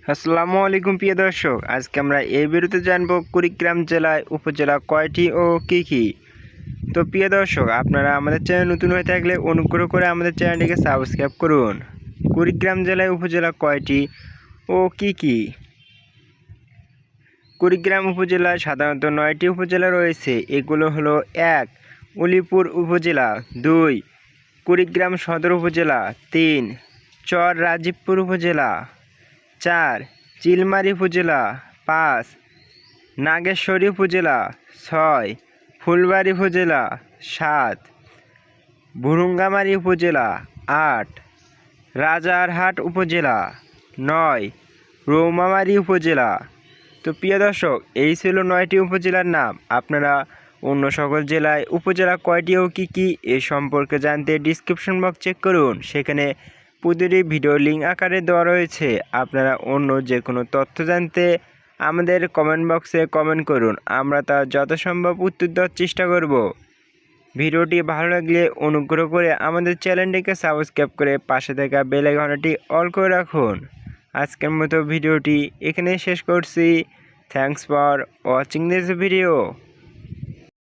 আসসালামু আলাইকুম প্রিয় দর্শক, আজকে আমরা এই ভিডিওতে জানবো কুড়িগ্রাম জেলায় উপজেলা কয়টি ও কি কি। তো প্রিয় দর্শক, আপনারা আমাদের চ্যানেল নতুন হয়ে থাকলে অনুগ্রহ করে আমাদের চ্যানেলটিকে সাবস্ক্রাইব করুন। কুড়িগ্রাম জেলায় উপজেলা কয়টি ও কি কি? কুড়িগ্রাম উপজেলায় সাধারণত 9টি উপজেলা রয়েছে। এগুলো হলো: 1. উলিপুর উপজেলা, 2. কুড়িগ্রাম সদর উপজেলা, 3. চর রাজীবপুর উপজেলা, 4. চিলমারী উপজেলা, 5. নাগেশ্বরী উপজেলা, 6. ফুলবাড়ী উপজেলা, 7. ভুরুঙ্গামারী উপজেলা, 8. রাজারহাট উপজেলা, 9. রৌমামারী উপজেলা। তো প্রিয় দর্শক, এই ছিল 9টি উপজেলার নাম। আপনারা অন্য সকল জেলায় উপজেলা কয়টি ও কী কী এ সম্পর্কে জানতে ডিসক্রিপশন বক্স চেক করুন, সেখানে প্রতিটি ভিডিও লিঙ্ক আকারে দেওয়া রয়েছে। আপনারা অন্য যে কোনো তথ্য জানতে আমাদের কমেন্ট বক্সে কমেন্ট করুন, আমরা তা যথাসম্ভব উত্তর দেওয়ার চেষ্টা করব। ভিডিওটি ভালো লাগলে অনুগ্রহ করে আমাদের চ্যানেলটিকে সাবস্ক্রাইব করে পাশে থাকা বেল আইকনটি অল করে রাখুন। আজকের মতো ভিডিওটি এখানে শেষ করছি। Thanks for watching this video.